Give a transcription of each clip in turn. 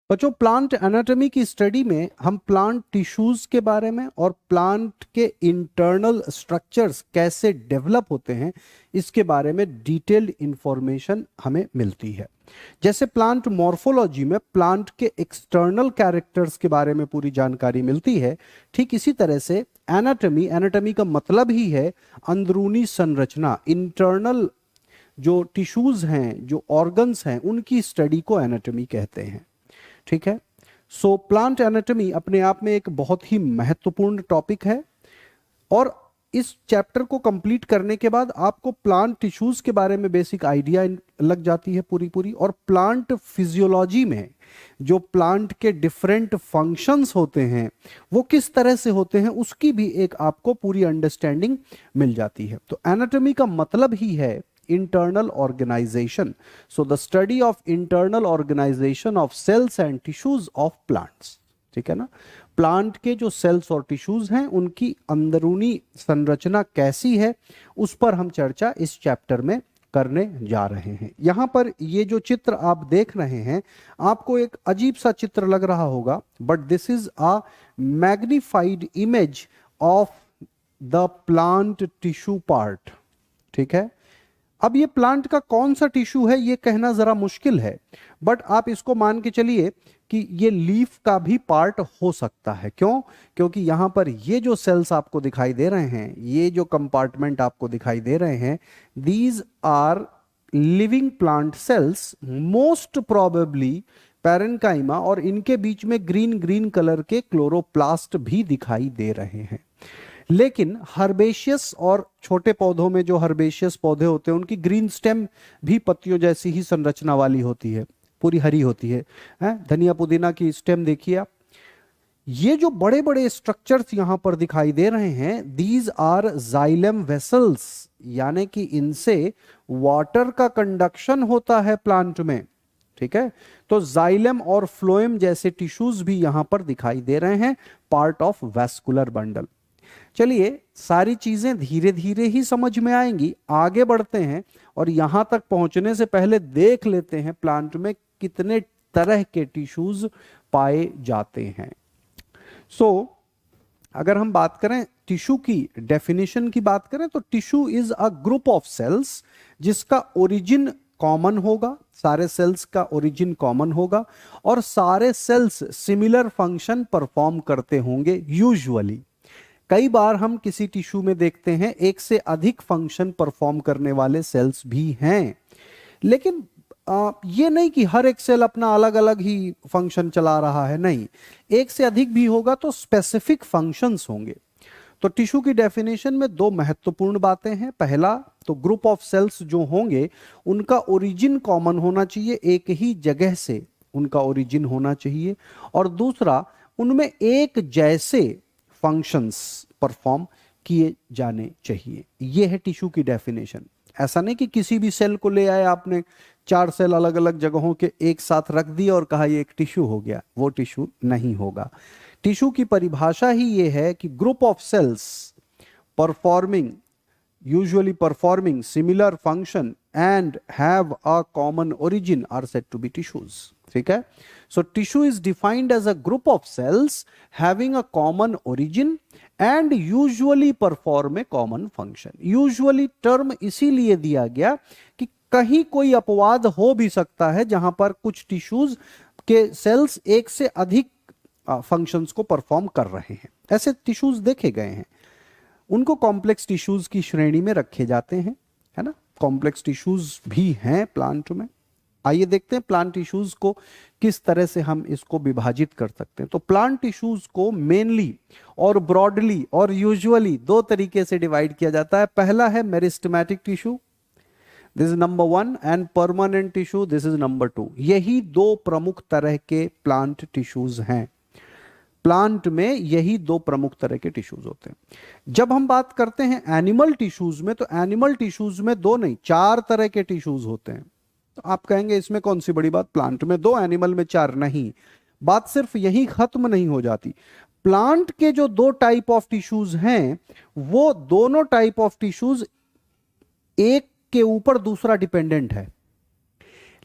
बच्चों, plant anatomy की study में हम प्लांट टिश्यूज के बारे में और प्लांट के इंटरनल स्ट्रक्चर्स कैसे डेवलप होते हैं इसके बारे में डिटेल्ड इंफॉर्मेशन हमें मिलती है। जैसे प्लांट मॉर्फोलॉजी में प्लांट के एक्सटर्नल कैरेक्टर्स के बारे में पूरी जानकारी मिलती है, ठीक इसी तरह से एनाटॉमी एनाटॉमी का मतलब ही है अंदरूनी संरचना, इंटरनल जो टिश्यूज हैं, जो ऑर्गन्स हैं, उनकी स्टडी को एनाटॉमी कहते हैं। ठीक है। सो प्लांट एनाटॉमी अपने आप में एक बहुत ही महत्वपूर्ण टॉपिक है और इस चैप्टर को कंप्लीट करने के बाद आपको प्लांट टिश्यूज के बारे में बेसिक आइडिया लग जाती है पूरी पूरी। और प्लांट फिजियोलॉजी में जो प्लांट के डिफरेंट फंक्शंस होते हैं वो किस तरह से होते हैं उसकी भी एक आपको पूरी अंडरस्टैंडिंग मिल जाती है। तो एनाटॉमी का मतलब ही है internal organization. So the study of internal organization of cells and tissues of plants. ठीक है ना। प्लांट के जो सेल्स और टिश्यूज हैं उनकी अंदरूनी संरचना कैसी है उस पर हम चर्चा इस चैप्टर में करने जा रहे हैं। यहां पर ये जो चित्र आप देख रहे हैं आपको एक अजीब सा चित्र लग रहा होगा, but this is a magnified image of the plant tissue part. ठीक है। अब ये प्लांट का कौन सा टिश्यू है ये कहना जरा मुश्किल है, बट आप इसको मान के चलिए कि ये लीफ का भी पार्ट हो सकता है। क्यों? क्योंकि यहां पर ये जो सेल्स आपको दिखाई दे रहे हैं, ये जो कंपार्टमेंट आपको दिखाई दे रहे हैं, these are living plant cells, most probably parenchyma, और इनके बीच में ग्रीन ग्रीन कलर के क्लोरोप्लास्ट भी दिखाई दे रहे हैं। लेकिन हर्बेशियस और छोटे पौधों में जो हर्बेशियस पौधे होते हैं उनकी ग्रीन स्टेम भी पत्तियों जैसी ही संरचना वाली होती है, पूरी हरी होती है। धनिया पुदीना की स्टेम देखिए आप। ये जो बड़े बड़े स्ट्रक्चर्स यहां पर दिखाई दे रहे हैं, दीज आर जाइलम वेसल्स, यानी कि इनसे वाटर का कंडक्शन होता है प्लांट में। ठीक है। तो जाइलम और फ्लोएम जैसे टिश्यूज भी यहां पर दिखाई दे रहे हैं, पार्ट ऑफ वैस्कुलर बंडल। चलिए, सारी चीजें धीरे धीरे ही समझ में आएंगी, आगे बढ़ते हैं और यहां तक पहुंचने से पहले देख लेते हैं प्लांट में कितने तरह के टिश्यूज पाए जाते हैं। अगर हम बात करें टिश्यू की डेफिनेशन की बात करें तो tissue is a group of cells जिसका ओरिजिन कॉमन होगा, सारे सेल्स का ओरिजिन कॉमन होगा और सारे सेल्स सिमिलर फंक्शन परफॉर्म करते होंगे यूजुअली। कई बार हम किसी टिश्यू में देखते हैं एक से अधिक फंक्शन परफॉर्म करने वाले सेल्स भी हैं, लेकिन ये नहीं कि हर एक सेल अपना अलग अलग ही फंक्शन चला रहा है, नहीं, एक से अधिक भी होगा तो स्पेसिफिक फंक्शंस होंगे। तो टिश्यू की डेफिनेशन में दो महत्वपूर्ण बातें हैं। पहला तो ग्रुप ऑफ सेल्स जो होंगे उनका ओरिजिन कॉमन होना चाहिए, एक ही जगह से उनका ओरिजिन होना चाहिए, और दूसरा उनमें एक जैसे फंक्शंस परफॉर्म किए जाने चाहिए। यह है टिश्यू की डेफिनेशन। ऐसा नहीं कि किसी भी सेल को ले आए आपने, 4 सेल अलग अलग जगहों के एक साथ रख दिए और कहा ये एक टिश्यू हो गया, वो टिश्यू नहीं होगा। टिश्यू की परिभाषा ही ये है कि group of cells performing usually performing similar function and have a common origin are said to be tissues. ठीक है। So tissue is defined as a group of cells having a common origin and usually perform a common function. Usually term इसीलिए दिया गया कि कहीं कोई अपवाद हो भी सकता है जहां पर कुछ टिश्यूज के सेल्स एक से अधिक फंक्शंस को परफॉर्म कर रहे हैं। ऐसे टिश्यूज देखे गए हैं, उनको कॉम्प्लेक्स टिश्यूज की श्रेणी में रखे जाते हैं, है ना। कॉम्प्लेक्स टिश्यूज भी हैं प्लांट में। आइए देखते हैं प्लांट टिश्यूज को किस तरह से हम इसको विभाजित कर सकते हैं। तो प्लांट टिश्यूज को मेनली और ब्रॉडली और यूजुअली दो तरीके से डिवाइड किया जाता है। पहला है meristematic tissue, this is number 1, and permanent tissue, this is number 2। यही दो प्रमुख तरह के प्लांट टिश्यूज हैं। प्लांट में यही दो प्रमुख तरह के टिश्यूज होते हैं। जब हम बात करते हैं एनिमल टिश्यूज में, तो एनिमल टिश्यूज में 2 नहीं 4 तरह के टिश्यूज होते हैं। तो आप कहेंगे इसमें कौन सी बड़ी बात, प्लांट में 2 एनिमल में 4, नहीं। बात सिर्फ यही खत्म नहीं हो जाती। प्लांट के जो 2 टाइप ऑफ टिश्यूज हैं वो दोनों टाइप ऑफ टिश्यूज एक के ऊपर दूसरा डिपेंडेंट है,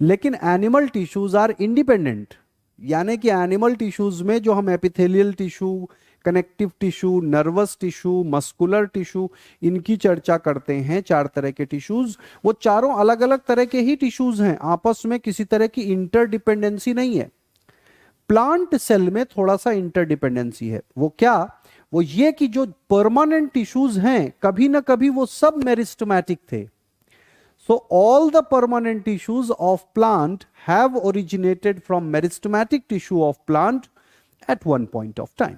लेकिन एनिमल टिश्यूज आर इंडिपेंडेंट, यानी कि एनिमल टिश्यूज में जो हम epithelial tissue, connective tissue, nervous tissue, muscular tissue, इनकी चर्चा करते हैं, 4 तरह के टिश्यूज, वो चारों अलग अलग तरह के ही टिश्यूज हैं, आपस में किसी तरह की इंटरडिपेंडेंसी नहीं है। प्लांट सेल में थोड़ा सा इंटरडिपेंडेंसी है। वो क्या? वो ये कि जो परमानेंट टिश्यूज हैं कभी ना कभी वो सब मेरिस्टेमेटिक थे। So all the permanent tissues of plant have originated from meristematic tissue of plant at one point of time.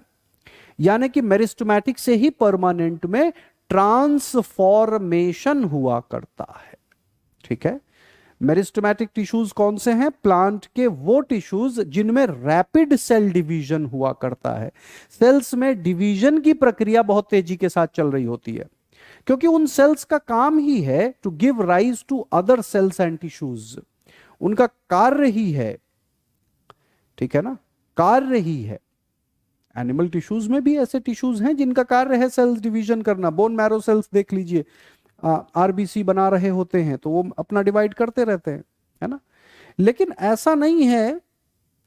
यानी कि मेरिस्टेमेटिक से ही परमानेंट में ट्रांसफॉर्मेशन हुआ करता है। ठीक है, मेरिस्टेमेटिक टिश्यूज कौन से हैं? प्लांट के वो टिश्यूज जिनमें रैपिड सेल डिवीजन हुआ करता है। सेल्स में डिवीजन की प्रक्रिया बहुत तेजी के साथ चल रही होती है, क्योंकि उन सेल्स का काम ही है to give rise to other cells and tissues. उनका कार्य ही है, ठीक है ना, कार्य ही है। एनिमल टिश्यूज में भी ऐसे टिश्यूज हैं जिनका कार्य है सेल्स डिवीजन करना। बोन मैरो सेल्स देख लीजिए, आरबीसी बना रहे होते हैं तो वो अपना डिवाइड करते रहते हैं, है ना। लेकिन ऐसा नहीं है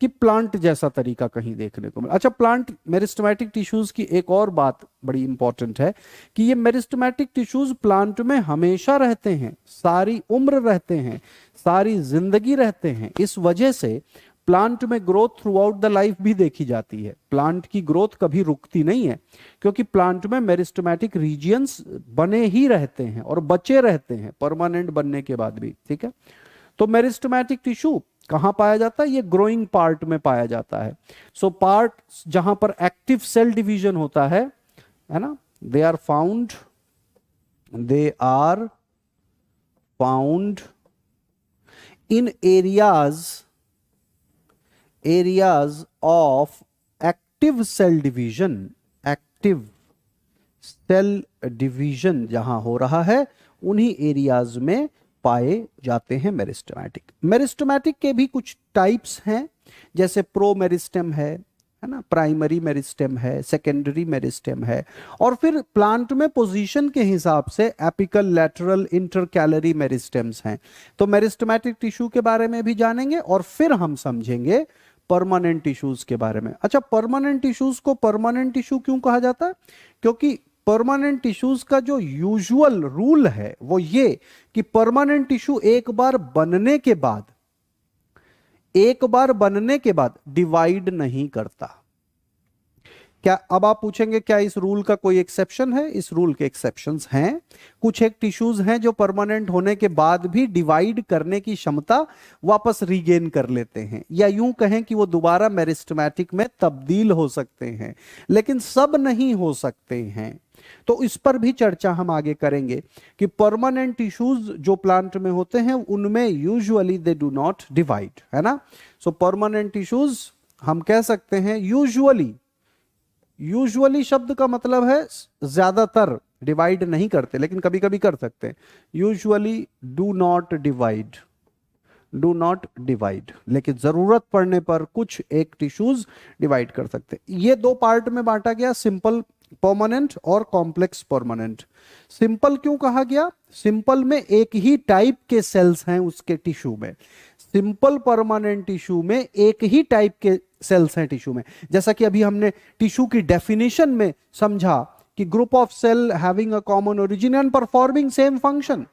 कि प्लांट जैसा तरीका कहीं देखने को मिले। अच्छा, प्लांट मेरिस्टेमेटिक टिश्यूज की एक और बात बड़ी इंपॉर्टेंट है कि ये मेरिस्टेमेटिक टिश्यूज प्लांट में हमेशा रहते हैं, सारी उम्र रहते हैं, सारी जिंदगी रहते हैं। इस वजह से प्लांट में growth through out the life भी देखी जाती है। प्लांट की ग्रोथ कभी रुकती नहीं है, क्योंकि प्लांट में मेरिस्टेमेटिक रीजियंस बने ही रहते हैं और बचे रहते हैं परमानेंट बनने के बाद भी। ठीक है, तो मेरिस्टेमेटिक टिश्यू कहां पाया जाता है? ये ग्रोइंग पार्ट में पाया जाता है। सो पार्ट जहां पर एक्टिव सेल डिवीजन होता है ना, they are found in areas of active cell division जहां हो रहा है उन्हीं एरियाज में पाए जाते हैं मेरिस्टेमेटिक के भी कुछ टाइप्स हैं, जैसे प्रो मेरिस्टेम है ना, प्राइमरी मेरिस्टेम है, सेकेंडरी मेरिस्टेम है, और फिर प्लांट में पोजीशन के हिसाब से एपिकल, लैटरल, इंटरकैलरी मेरिस्टेम्स हैं। तो मेरिस्टेमेटिक टिश्यू के बारे में भी जानेंगे और फिर हम समझेंगे परमानेंट टिश्यूज के बारे में। अच्छा, परमानेंट टिश्यूज को परमानेंट टिश्यू क्यों कहा जाता है? क्योंकि परमानेंट टिश्यूज का जो यूजुअल रूल है वो ये कि परमानेंट टिश्यू एक बार बनने के बाद डिवाइड नहीं करता। क्या अब आप पूछेंगे क्या इस रूल का कोई एक्सेप्शन है? इस रूल के एक्सेप्शंस हैं। कुछ एक टिश्यूज हैं जो परमानेंट होने के बाद भी डिवाइड करने की क्षमता वापस रीगेन कर लेते हैं, या यूं कहें कि वो दोबारा मेरिस्टेमेटिक में तब्दील हो सकते हैं, लेकिन सब नहीं हो सकते हैं। तो इस पर भी चर्चा हम आगे करेंगे कि परमानेंट टिश्यूज जो प्लांट में होते हैं उनमें usually they do not divide, है ना। सो परमानेंट टिश्यूज हम कह सकते हैं यूजुअली शब्द का मतलब है ज्यादातर डिवाइड नहीं करते, लेकिन कभी कभी कर सकते हैं। यूजुअली डू नॉट डिवाइड, लेकिन जरूरत पड़ने पर कुछ एक टिश्यूज डिवाइड कर सकते हैं। ये दो पार्ट में बांटा गया, सिंपल परमानेंट और कॉम्प्लेक्स परमानेंट। सिंपल क्यों कहा गया? सिंपल में एक ही टाइप के सेल्स हैं उसके टिश्यू में। सिंपल परमानेंट टिश्यू में एक ही टाइप के सेल्स हैं टिश्यू में। जैसा कि अभी हमने टिश्यू की डेफिनेशन में समझा कि group of cell having a common origin and performing same function,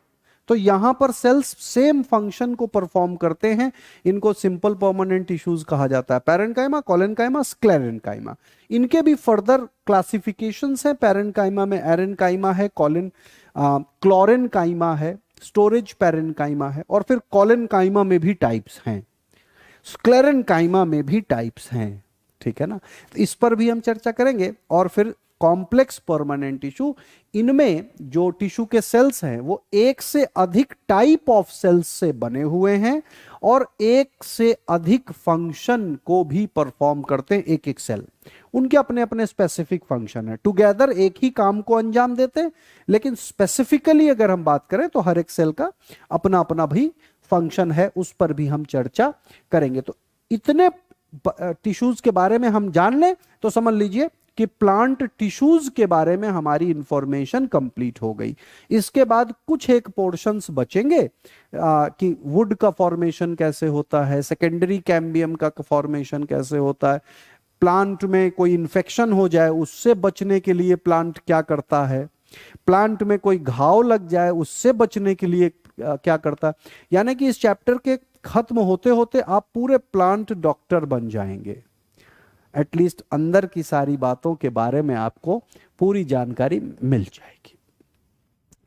तो यहां पर सेल्स सेम फंक्शन को परफॉर्म करते हैं, इनको सिंपल परमानेंट टिश्यूज कहा जाता है। पैरेन्काइमा, कोलेनकाइमा, स्क्लेरेन्काइमा, इनके भी फर्दर क्लासिफिकेशंस हैं। पैरेन्काइमा में एरेन्काइमा है, क्लोरेन्काइमा है, स्टोरेज पैरेन्काइमा है, और फिर कोलेनकाइमा में भी टाइप्स हैं, स्क्लेरेन्काइमा में भी टाइप्स हैं। ठीक है ना, इस पर भी हम चर्चा करेंगे। और फिर कॉम्प्लेक्स परमानेंट टिश्यू, इनमें जो टिश्यू के सेल्स हैं वो एक से अधिक टाइप ऑफ सेल्स से बने हुए हैं और एक से अधिक फंक्शन को भी परफॉर्म करते हैं। एक एक सेल उनके अपने अपने स्पेसिफिक फंक्शन है, टुगेदर एक ही काम को अंजाम देते हैं, लेकिन स्पेसिफिकली अगर हम बात करें तो हर एक सेल का अपना अपना भी फंक्शन है, उस पर भी हम चर्चा करेंगे। तो इतने टिश्यूज के बारे में हम जान लें तो समझ लीजिए कि कि प्लांट टिश्यूज के बारे में हमारी इंफॉर्मेशन कंप्लीट हो गई। इसके बाद कुछ एक पोर्शंस बचेंगे कि वुड का फॉर्मेशन कैसे होता है, सेकेंडरी कैम्बियम का फॉर्मेशन कैसे होता है, प्लांट में कोई इन्फेक्शन हो जाए उससे बचने के लिए प्लांट क्या करता है, प्लांट में कोई घाव लग जाए उससे बचने के लिए क्या करता है। यानी कि इस चैप्टर के खत्म होते होते आप पूरे प्लांट डॉक्टर बन जाएंगे। एटलीस्ट अंदर की सारी बातों के बारे में आपको पूरी जानकारी मिल जाएगी।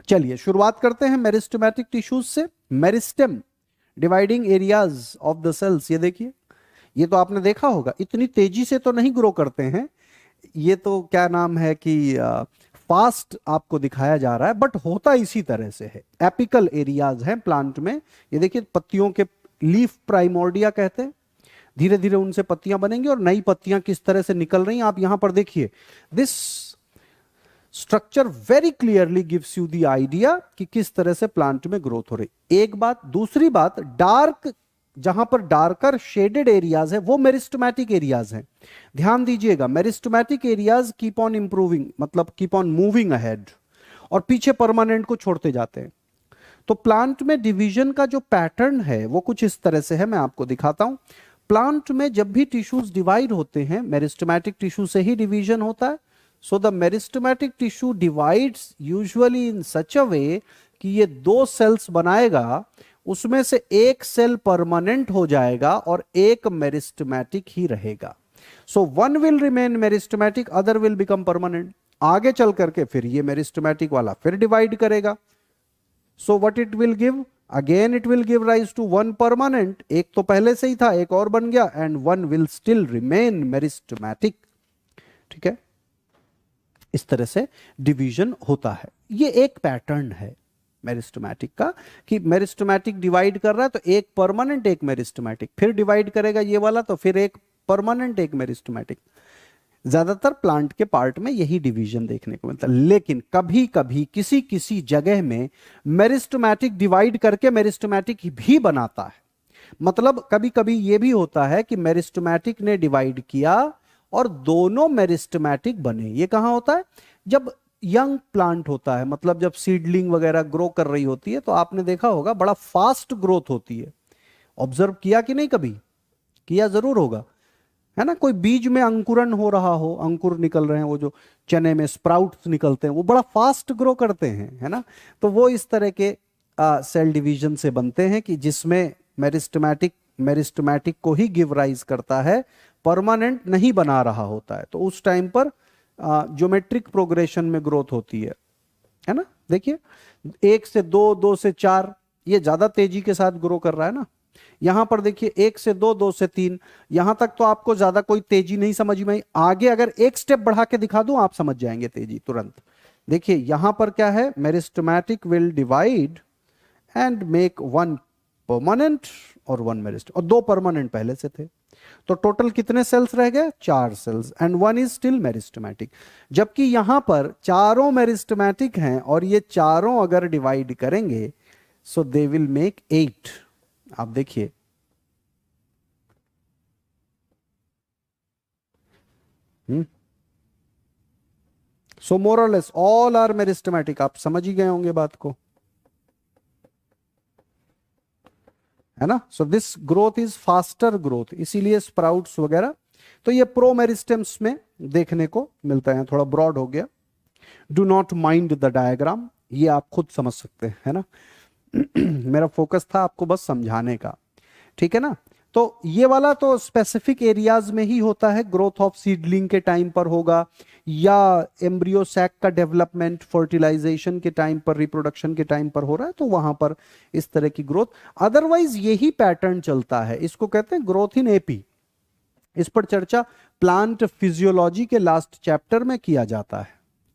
चलिए शुरुआत करते हैं मेरिस्टेमेटिक टिश्यूज से। Meristem, dividing areas of the cells. ये देखिए, ये तो आपने देखा होगा, इतनी तेजी से तो नहीं ग्रो करते हैं, ये तो क्या नाम है कि फास्ट आपको दिखाया जा रहा है, बट होता इसी तरह से है। एपिकल एरियाज हैं प्लांट में। ये देखिए पत्तियों के लीफ प्राइमोर्डिया कहते हैं, धीरे धीरे उनसे पत्तियां बनेंगी और नई पत्तियां किस तरह से निकल रही हैं आप यहां पर देखिए। This structure very clearly gives you the idea कि किस तरह से प्लांट में ग्रोथ हो रही। एक बात। दूसरी बात, डार्क, जहां पर डार्कर शेडेड एरियाज है वो मेरिस्टेमेटिक एरियाज हैं। ध्यान दीजिएगा, meristematic areas keep on improving, मतलब कीप ऑन मूविंग अहेड, और पीछे परमानेंट को छोड़ते जाते हैं। तो प्लांट में डिवीजन का जो पैटर्न है वो कुछ इस तरह से है, मैं आपको दिखाता हूं। प्लांट में जब भी टिश्यूज डिवाइड होते हैं, मेरिस्टेमेटिक टिश्यू से ही डिवीजन होता है। So the meristematic tissue divides usually in such a way कि ये दो सेल्स बनाएगा, उसमें से एक सेल परमानेंट हो जाएगा और एक मेरिस्टेमेटिक ही रहेगा। So one will remain meristematic, other will become permanent. आगे चल करके फिर ये मेरिस्टेमेटिक वाला फिर डिवाइड करेगा। So what it will give, again it will give rise to one permanent. एक तो पहले से ही था, एक और बन गया, and one will still remain meristematic. ठीक है, इस तरह से डिवीजन होता है। ये एक पैटर्न है मेरिस्टेमेटिक का कि मेरिस्टेमेटिक डिवाइड कर रहा है तो एक परमानेंट एक मेरिस्टेमेटिक, फिर डिवाइड करेगा ये वाला तो फिर एक परमानेंट एक मेरिस्टेमेटिक। ज्यादातर प्लांट के पार्ट में यही डिवीजन देखने को मिलता है, लेकिन कभी कभी किसी किसी जगह में मेरिस्टेमेटिक डिवाइड करके मेरिस्टेमेटिक भी बनाता है। मतलब कभी कभी यह भी होता है कि मेरिस्टेमेटिक ने डिवाइड किया और दोनों मेरिस्टेमेटिक बने। ये कहां होता है, जब यंग प्लांट होता है, मतलब जब सीडलिंग वगैरह ग्रो कर रही होती है, तो आपने देखा होगा बड़ा फास्ट ग्रोथ होती है। ऑब्जर्व किया कि नहीं, कभी किया जरूर होगा, है ना। कोई बीज में अंकुरन हो रहा हो, अंकुर निकल रहे हैं, वो जो चने में स्प्राउट्स निकलते हैं वो बड़ा फास्ट ग्रो करते हैं, है ना। तो वो इस तरह के सेल डिवीजन से बनते हैं कि जिसमें मेरिस्टेमेटिक को ही गिव राइज करता है, परमानेंट नहीं बना रहा होता है। तो उस टाइम पर ज्योमेट्रिक प्रोग्रेशन में ग्रोथ होती है ना। देखिए 1 से 2, 2 से 4, ये ज्यादा तेजी के साथ ग्रो कर रहा है ना। यहां पर देखिए 1 से 2, 2 से 3, यहां तक तो आपको ज्यादा कोई तेजी नहीं समझ में आई। आगे अगर एक स्टेप बढ़ा के दिखा दूं आप समझ जाएंगे तेजी तुरंत। देखिए यहां पर क्या है, meristematic will divide and make one permanent और वन मेरिस्टेमेटिक, और दो परमानेंट पहले से थे। तो टोटल कितने सेल्स रह गए, 4 cells, and one is still meristematic. जबकि यहां पर चारों मेरिस्टेमेटिक हैं और ये चारों अगर डिवाइड करेंगे सो दे विल मेक 8। आप देखिए सो मोर और लेस ऑल आर मेरिस्टेमेटिक। आप समझ ही गए होंगे बात को, है ना। So this growth is faster growth, इसीलिए स्प्राउट्स वगैरह। तो ये प्रो मेरिस्टेम्स में देखने को मिलता है। थोड़ा ब्रॉड हो गया, do not mind the diagram, ये आप खुद समझ सकते हैं, है ना। मेरा फोकस था आपको बस समझाने का, ठीक है ना। तो ये वाला तो स्पेसिफिक एरियाज में ही होता है, ग्रोथ ऑफ सीडलिंग के टाइम पर होगा, या एम्ब्रियो सैक का डेवलपमेंट फर्टिलाइजेशन के टाइम पर, रिप्रोडक्शन के टाइम पर हो रहा है, तो वहां पर इस तरह की ग्रोथ। अदरवाइज यही पैटर्न चलता है, इसको कहते हैं ग्रोथ इन एपी। इस पर चर्चा प्लांट फिजियोलॉजी के लास्ट चैप्टर में किया जाता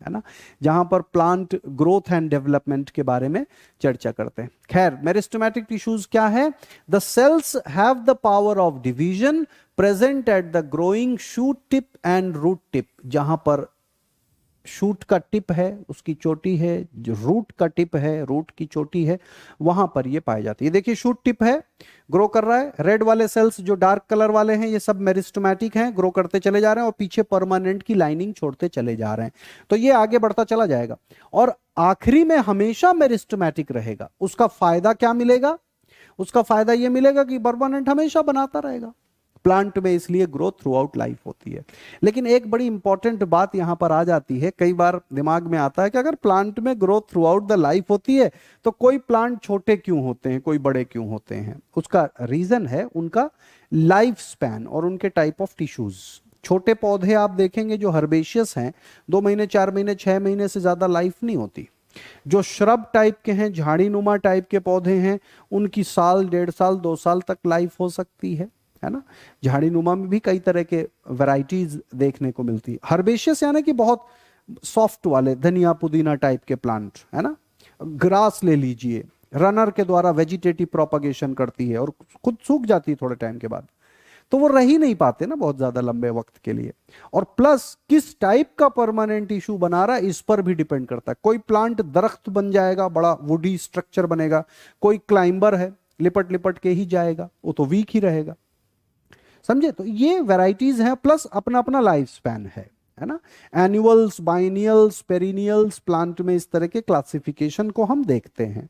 है ना, जहां पर प्लांट ग्रोथ एंड डेवलपमेंट के बारे में चर्चा करते हैं। खैर, मेरिस्टेमेटिक टिश्यूज क्या है, the cells have the power of division present at the growing shoot tip and root tip. जहां पर शूट का टिप है, उसकी चोटी है, जो रूट का टिप है, रूट की चोटी है, वहां पर ये पाई जाती है। देखिए शूट टिप है, ग्रो कर रहा है, रेड वाले सेल्स जो डार्क कलर वाले हैं ये सब मेरिस्टेमेटिक हैं, ग्रो करते चले जा रहे हैं और पीछे परमानेंट की लाइनिंग छोड़ते चले जा रहे हैं, तो ये आगे बढ़ता चला जाएगा और आखिरी में हमेशा मेरिस्टेमेटिक रहेगा। उसका फायदा क्या मिलेगा? उसका फायदा ये मिलेगा कि परमानेंट हमेशा बनाता रहेगा प्लांट में, इसलिए ग्रोथ थ्रू आउट लाइफ होती है। लेकिन एक बड़ी इंपॉर्टेंट बात यहां पर आ जाती है, कई बार दिमाग में आता है कि अगर प्लांट में growth through out the life होती है तो कोई प्लांट छोटे क्यों होते हैं, कोई बड़े क्यों होते हैं? उसका रीजन है उनका लाइफ स्पैन और उनके टाइप ऑफ टिश्यूज। छोटे पौधे आप देखेंगे जो हर्बेशियस हैं, 2 महीने, 4 महीने, 6 महीने से ज्यादा लाइफ नहीं होती। जो श्रब टाइप के हैं, झाड़ी नुमा टाइप के पौधे हैं, उनकी साल, 1.5 साल, 2 साल तक लाइफ हो सकती है ना। झाड़ी नुमा में भी कई तरह के वैरायटीज देखने को मिलती है। हर्बेशियस यानी कि बहुत सॉफ्ट वाले, धनिया पुदीना टाइप के प्लांट, है ना। ग्रास ले लीजिए, रनर के द्वारा वेजिटेटिव प्रोपगेशन करती है और खुद सूख जाती है थोड़े टाइम के बाद, तो वो रह ही नहीं पाते ना बहुत ज्यादा लंबे वक्त के लिए। और प्लस किस टाइप का परमानेंट इशू बना रहा है इस पर भी डिपेंड करता है। कोई प्लांट दरख्त बन जाएगा, बड़ा वुडी स्ट्रक्चर बनेगा, कोई क्लाइंबर है, लिपट लिपट के ही जाएगा, वो तो वीक ही रहेगा, समझे। तो ये वैरायटीज हैं, प्लस अपना अपना लाइफ स्पैन है ना। एनुअल्स, बाइनियल्स, पेरिनियल्स, प्लांट में इस तरह के क्लासिफिकेशन को हम देखते हैं।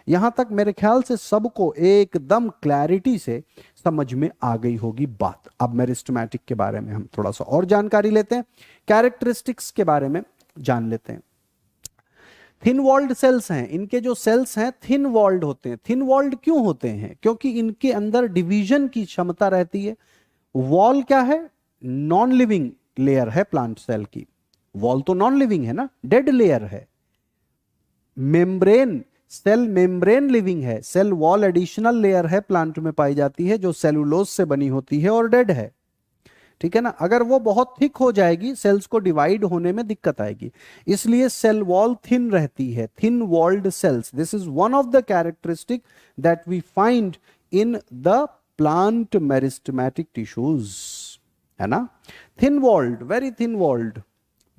यहां तक मेरे ख्याल से सबको एकदम क्लैरिटी से समझ में आ गई होगी बात। अब मेरिस्टेमेटिक के बारे में हम थोड़ा सा और जानकारी लेते हैं, कैरेक्टरिस्टिक्स के बारे में जान लेते हैं। थिन वॉल्ड सेल्स हैं, इनके जो सेल्स हैं थिन वॉल्ड होते हैं। थिन वॉल्ड क्यों होते हैं? क्योंकि इनके अंदर डिवीजन की क्षमता रहती है। वॉल क्या है? नॉन लिविंग लेयर है प्लांट सेल की। वॉल तो नॉन लिविंग है ना, डेड लेयर है। मेम्ब्रेन, सेल मेम्ब्रेन लिविंग है। सेल वॉल एडिशनल लेयर है प्लांट में पाई जाती है, जो सेलुलोज से बनी होती है और डेड है, ठीक है ना। अगर वो बहुत थिक हो जाएगी, सेल्स को डिवाइड होने में दिक्कत आएगी, इसलिए सेल वॉल थिन रहती है। Thin walled cells, this is one of the characteristic that we find in the plant meristematic tissues, है ना। Thin walled, very thin walled.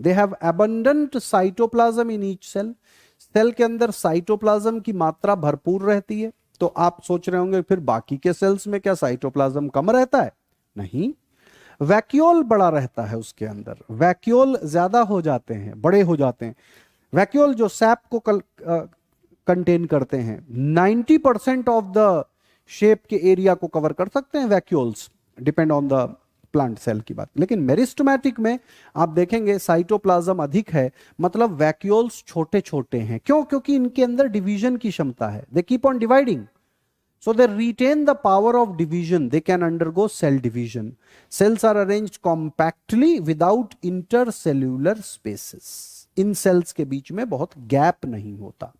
They have abundant cytoplasm in each cell. Cell के अंदर cytoplasm की मात्रा भरपूर रहती है। तो आप सोच रहे होंगे फिर बाकी के सेल्स में क्या साइटोप्लाज्म कम रहता है? नहीं, वैक्यूल बड़ा रहता है उसके अंदर, वैक्यूल ज्यादा हो जाते हैं, बड़े हो जाते हैं। वैक्यूल जो सैप को कंटेन करते हैं, 90% ऑफ द शेप के एरिया को कवर कर सकते हैं vacuoles, depend on the plant cell की बात। लेकिन मेरिस्टेमेटिक में आप देखेंगे साइटोप्लाज्म अधिक है, मतलब वैक्यूल्स छोटे छोटे हैं। क्यों? क्योंकि इनके अंदर डिवीजन की क्षमता है, they keep on dividing, so they retain the power of division, they can undergo cell division. Cells are arranged compactly without intercellular spaces. In sales के बीच में बहुत गैप नहीं होता,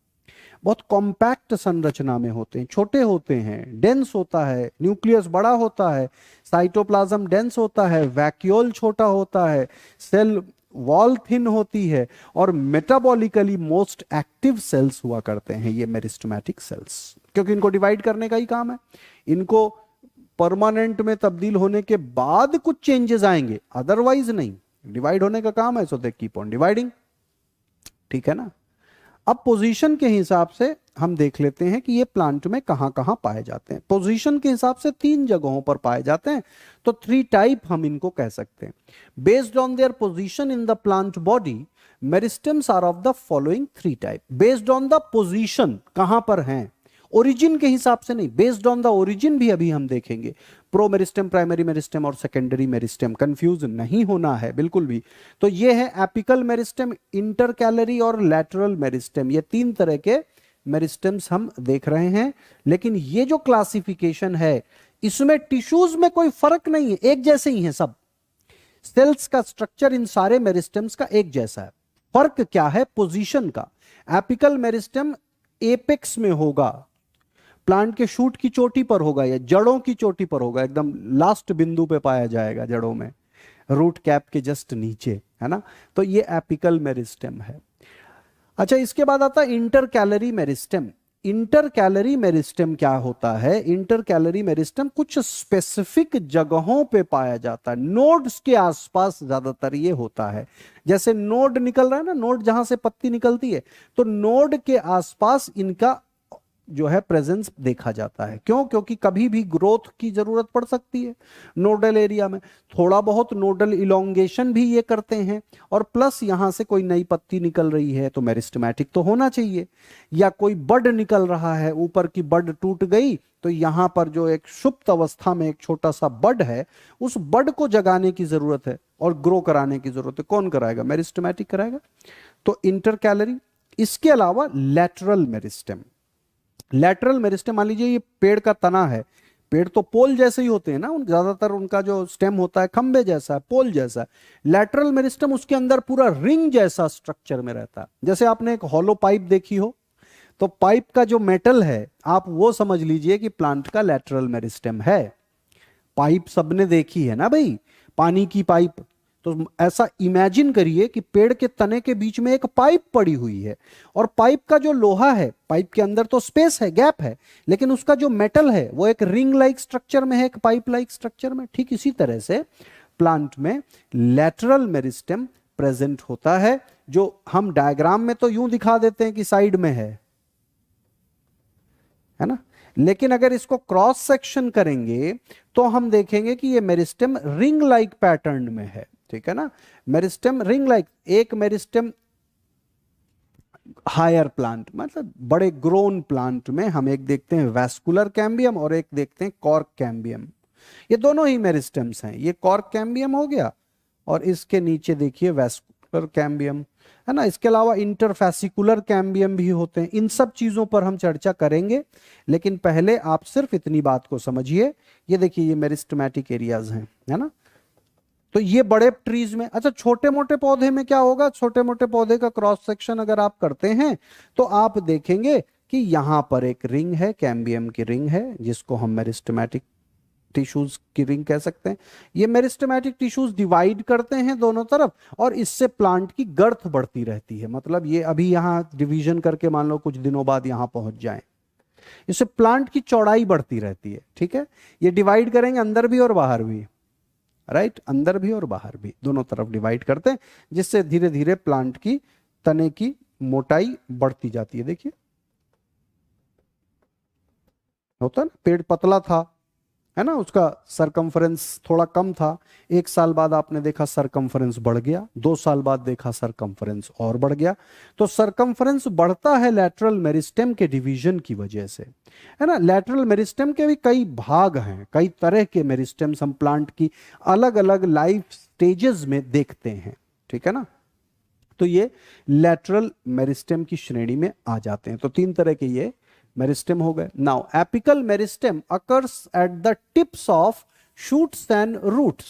बहुत कॉम्पैक्ट संरचना में होते हैं, छोटे होते हैं, डेंस होता है, न्यूक्लियस बड़ा होता है, साइटोप्लाज्म डेंस होता है, वैक्यूल छोटा होता है, सेल वॉल थिन होती है और मेटाबॉलिकली मोस्ट एक्टिव सेल्स हुआ करते हैं ये मेरिस्टेमेटिक सेल्स, क्योंकि इनको डिवाइड करने का ही काम है। इनको परमानेंट में तब्दील होने के बाद कुछ चेंजेस आएंगे, अदरवाइज नहीं। डिवाइड होने का काम है, सो दे कीप ऑन डिवाइडिंग, ठीक है ना। अब पोजीशन के हिसाब से हम देख लेते हैं कि ये प्लांट में कहां कहां पाए जाते हैं। पोजीशन के हिसाब से 3 जगहों पर पाए जाते हैं, तो 3 टाइप हम इनको कह सकते हैं। Based on their position in the plant body, meristems are of the following 3 type. Based on the position, कहां पर हैं, ओरिजिन के हिसाब से नहीं, बेस्ड ऑन द ओरिजिन भी अभी हम देखेंगे। प्रो मेरिस्टेम, प्राइमरी मेरिस्टेम और सेकेंडरी मेरिस्टेम, कंफ्यूज नहीं होना है बिल्कुल भी। तो ये है एपिकल मेरिस्टेम, इंटरकैलरी और लैटरल मेरिस्टेम, ये 3 तरह के मेरिस्टेम्स हम देख रहे हैं। लेकिन ये जो क्लासिफिकेशन है इसमें टिश्यूज में कोई फर्क नहीं है, एक जैसे ही हैं सब। सेल्स का स्ट्रक्चर इन सारे मेरिस्टेम्स का एक जैसा है। फर्क क्या है? पोजीशन का। एपिकल मेरिस्टेम एपेक्स में होगा, प्लांट के शूट की चोटी पर होगा या जड़ों की चोटी पर होगा, एकदम लास्ट बिंदु पे पाया जाएगा जड़ों में, रूट कैप के जस्ट नीचे, है ना। तो ये एपिकल मेरिस्टेम है। अच्छा, इसके बाद आता है intercalary meristem. Inter calorie meristem क्या होता है? इंटर कैलरी मेरिस्टेम कुछ स्पेसिफिक जगहों पे पाया जाता है, नोड्स के आसपास ज्यादातर ये होता है। जैसे नोड निकल रहा है ना, नोड जहां से पत्ती निकलती है, तो नोड के आसपास इनका जो है प्रेजेंस देखा जाता है। क्यों? क्योंकि कभी भी ग्रोथ की जरूरत पड़ सकती है नोडल एरिया में, थोड़ा बहुत नोडल इलोंगेशन भी ये करते हैं। और प्लस यहां से कोई नई पत्ती निकल रही है तो मेरिस्टेमेटिक तो होना चाहिए, या कोई बड निकल रहा है, ऊपर की बड टूट गई तो यहां पर जो एक सुप्त अवस्था में एक छोटा सा बड है, उस बड को जगाने की जरूरत है और ग्रो कराने की जरूरत है। कौन कराएगा? मेरिस्टेमेटिक कराएगा। तो इंटर कैलरी। इसके अलावा लैटरल मेरिस्टेम। लैटरल मेरिस्टेम, मान लीजिए ये पेड़ का तना है, पेड़ तो पोल जैसे ही होते हैं ना, ज्यादातर उनका जो स्टेम होता है खंबे जैसा है, पोल जैसा है। लैटरल मेरिस्टेम उसके अंदर पूरा रिंग जैसा स्ट्रक्चर में रहता है। जैसे आपने एक हॉलो पाइप देखी हो, तो पाइप का जो मेटल है आप वो समझ लीजिए कि प्लांट का लैटरल मेरिस्टेम है। पाइप सबने देखी है ना भाई, पानी की पाइप। तो ऐसा इमेजिन करिए कि पेड़ के तने के बीच में एक पाइप पड़ी हुई है, और पाइप का जो लोहा है, पाइप के अंदर तो स्पेस है, गैप है, लेकिन उसका जो मेटल है वो एक रिंग लाइक स्ट्रक्चर में है, एक पाइप लाइक स्ट्रक्चर में। ठीक इसी तरह से प्लांट में लैटरल मेरिस्टेम प्रेजेंट होता है, जो हम डायग्राम में तो यूं दिखा देते हैं कि साइड में है ना, लेकिन अगर इसको क्रॉस सेक्शन करेंगे तो हम देखेंगे कि ये मेरिस्टेम रिंग लाइक पैटर्न में है। ठीक है ना, मेरिस्टेम रिंग लाइक। एक मेरिस्टेम हायर प्लांट, मतलब बड़े ग्रोन प्लांट में हम एक देखते हैं वैस्कुलर कैम्बियम और एक देखते हैं कॉर्क कैम्बियम। ये दोनों ही मेरिस्टेम्स हैं। ये कॉर्क कैम्बियम हो गया और इसके नीचे देखिए वैस्कुलर कैम्बियम, है ना। इसके अलावा इंटरफेसिकुलर कैम्बियम भी होते हैं। इन सब चीजों पर हम चर्चा करेंगे, लेकिन पहले आप सिर्फ इतनी बात को समझिए। ये देखिए ये मेरिस्टेमेटिक एरियाज हैं, है ना। तो ये बड़े ट्रीज में। अच्छा, छोटे मोटे पौधे में क्या होगा? छोटे मोटे पौधे का क्रॉस सेक्शन अगर आप करते हैं तो आप देखेंगे कि यहां पर एक रिंग है, कैम्बियम की रिंग है, जिसको हम मेरिस्टेमेटिक टिश्यूज की रिंग कह सकते हैं। ये मेरिस्टेमेटिक टिश्यूज डिवाइड करते हैं दोनों तरफ, और इससे प्लांट की गर्थ बढ़ती रहती है। मतलब ये अभी यहां डिवीजन करके मान लो कुछ दिनों बाद यहां पहुंच जाएं, इससे प्लांट की चौड़ाई बढ़ती रहती है। ठीक है, ये डिवाइड करेंगे अंदर भी और बाहर भी, राइट, अंदर भी और बाहर भी, दोनों तरफ डिवाइड करते हैं, जिससे धीरे धीरे प्लांट की तने की मोटाई बढ़ती जाती है। देखिए होता है ना, पेड़ पतला था, है ना, उसका सरकमफ्रेंस थोड़ा कम था, 1 साल बाद आपने देखा सरकमफ्रेंस बढ़ गया, 2 साल बाद देखा सरकमफ्रेंस और बढ़ गया। तो सरकमफ्रेंस बढ़ता है लैटरल मेरिस्टेम के डिवीजन की वजह से, है ना। लैटरल मेरिस्टेम के भी कई भाग हैं, कई तरह के मेरिस्टेम्स हम प्लांट की अलग अलग लाइफ स्टेजेस में देखते हैं। ठीक है ना, तो ये लैटरल मेरिस्टेम की श्रेणी में आ जाते हैं। तो 3 तरह के ये मेरिस्टेम हो गए। Now apical meristem occurs at the tips of shoots and roots.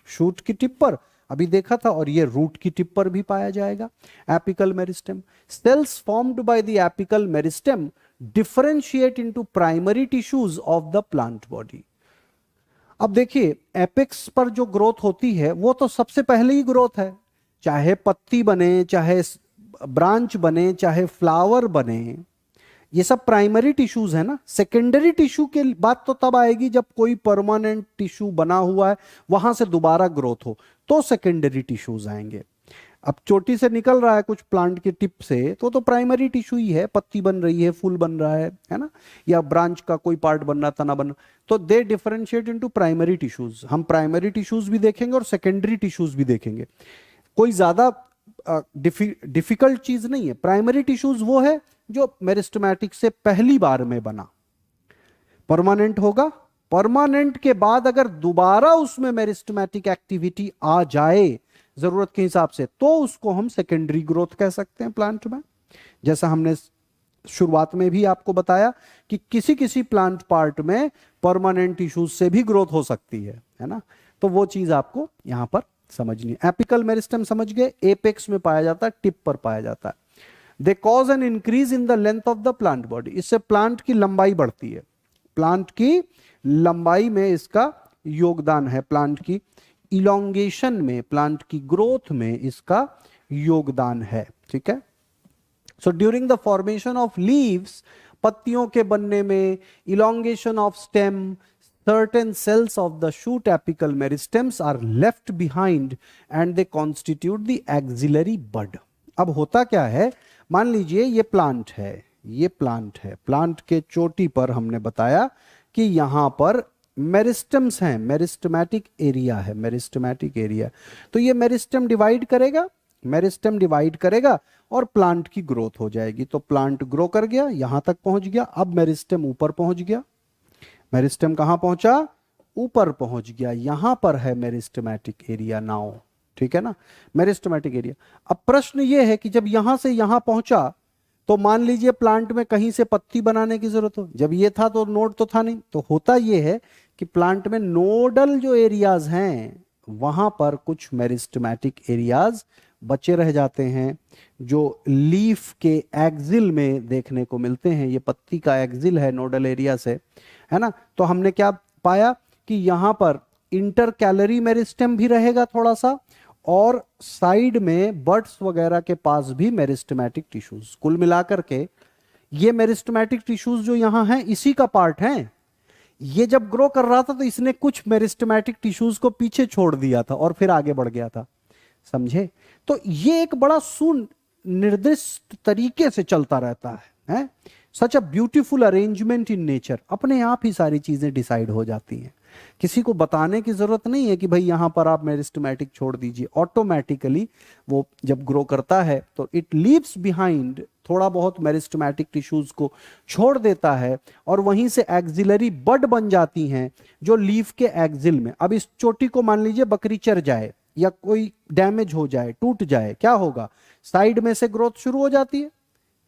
Shoot की टिप पर अभी देखा था, और ये रूट की टिप पर भी पाया जाएगा apical meristem. Cells formed by the apical meristem differentiate into primary tissues of the plant body. अब देखिए, एपेक्स पर जो ग्रोथ होती है वो तो सबसे पहले ही ग्रोथ है, चाहे पत्ती बने, चाहे ब्रांच बने, चाहे फ्लावर बने, ये सब प्राइमरी टिश्यूज है ना। सेकेंडरी टिश्यू के बात तो तब आएगी जब कोई परमानेंट टिश्यू बना हुआ है वहां से दोबारा ग्रोथ हो, तो सेकेंडरी टिश्यूज आएंगे। अब चोटी से निकल रहा है कुछ प्लांट की टिप से, तो प्राइमरी टिश्यू ही है, पत्ती बन रही है, फूल बन रहा है ना, या ब्रांच का कोई पार्ट बन रहा, तना बन, तो दे डिफरेंशिएट इनटू प्राइमरी टिश्यूज। हम प्राइमरी टिश्यूज भी देखेंगे और सेकेंडरी टिश्यूज भी देखेंगे। कोई ज्यादा डिफिकल्ट चीज नहीं है। प्राइमरी टिश्यूज वो है जो मेरिस्टेमेटिक से पहली बार में बना, परमानेंट होगा, परमानेंट के बाद अगर दोबारा उसमें मेरिस्टेमेटिक एक्टिविटी आ जाए जरूरत के हिसाब से, तो उसको हम सेकेंडरी ग्रोथ कह सकते हैं प्लांट में। जैसा हमने शुरुआत में भी आपको बताया कि किसी किसी प्लांट पार्ट में परमानेंट टिश्यूज से भी ग्रोथ हो सकती है ना। तो वो चीज आपको यहां पर समझनी है। एपिकल मेरिस्टेम समझ गए, एपेक्स में पाया जाता है, टिप पर पाया जाता है। दे cause an increase in the length of the plant body. इससे प्लांट की लंबाई बढ़ती है, प्लांट की लंबाई में इसका योगदान है, प्लांट की इलोंगेशन में, प्लांट की ग्रोथ में इसका योगदान है। ठीक है, so during the formation of leaves पत्तियों के बनने में, elongation of stem, certain cells of the shoot apical meristems are left behind and they constitute the axillary bud. अब होता क्या है, मान लीजिए ये प्लांट है, ये प्लांट है, प्लांट के चोटी पर हमने बताया कि यहां पर मेरिस्टम्स हैं, मेरिस्टमैटिक एरिया है, मेरिस्टमैटिक एरिया। तो ये मेरिस्टम डिवाइड करेगा, मेरिस्टम डिवाइड करेगा और प्लांट की ग्रोथ हो जाएगी। तो प्लांट ग्रो कर गया, यहां तक पहुंच गया, अब मेरिस्टम ऊपर पहुंच गया, मेरिस्टम कहां पहुंचा, ऊपर पहुंच गया, यहां पर है मेरिस्टमैटिक एरिया नाउ, ठीक है ना, मेरिस्टमैटिक एरिया। अब प्रश्न यह है कि जब यहां से यहां पहुंचा तो मान लीजिए प्लांट में कहीं से पत्ती बनाने की जरूरत हो, जब ये था तो नोड तो था नहीं, तो होता यह है कि प्लांट में नोडल जो एरियाज हैं वहां पर कुछ मेरिस्टमैटिक एरियाज बचे रह जाते हैं, जो लीफ के एक्सिल में देखने को मिलते हैं। ये पत्ती का एक्सिल है नोडल एरिया से, है ना। तो हमने क्या पाया कि यहां पर इंटरकैलरी मेरिस्टेम भी रहेगा थोड़ा सा, और साइड में बड्स वगैरह के पास भी मेरिस्टमैटिक टिश्यूज। कुल मिलाकर के ये मेरिस्टमैटिक टिश्यूज जो यहां हैं इसी का पार्ट हैं। ये जब ग्रो कर रहा था तो इसने कुछ मेरिस्टमैटिक टिश्यूज को पीछे छोड़ दिया था और फिर आगे बढ़ गया था, समझे। तो ये एक बड़ा सुनिर्दिष्ट तरीके से चलता रहता है? Such a beautiful arrangement in nature. अपने आप ही सारी चीजें डिसाइड हो जाती हैं, किसी को बताने की जरूरत नहीं है कि भाई यहां पर आप मेरिस्टमैटिक छोड़ दीजिए, ऑटोमेटिकली वो जब ग्रो करता है तो इट लीव्स बिहाइंड थोड़ा बहुत मेरिस्टमैटिक टिश्यूज को छोड़ देता है और वहीं से एक्सिलरी बड बन जाती हैं जो लीफ के एक्सिल में। अब इस चोटी को मान लीजिए बकरी चर जाए या कोई डैमेज हो जाए, टूट जाए, क्या होगा, साइड में से ग्रोथ शुरू हो जाती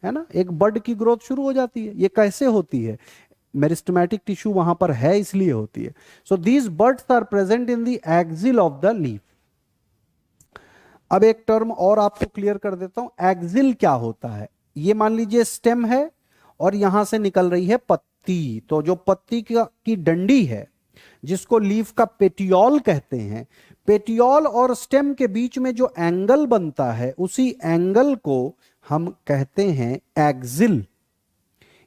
है ना, एक बड की ग्रोथ शुरू हो जाती है। ये कैसे होती है, मेरिस्टमैटिक टिश्यू वहां पर है इसलिए होती है। So these buds are present in the axil of the leaf. अब एक टर्म और आपको क्लियर कर देता हूं, एक्सिल क्या होता है। ये मान लीजिए स्टेम है और यहां से निकल रही है पत्ती, तो जो पत्ती की डंडी है जिसको लीफ का पेटियोल कहते हैं, पेटियोल और स्टेम के बीच में जो एंगल बनता है उसी एंगल को हम कहते हैं एक्सिल।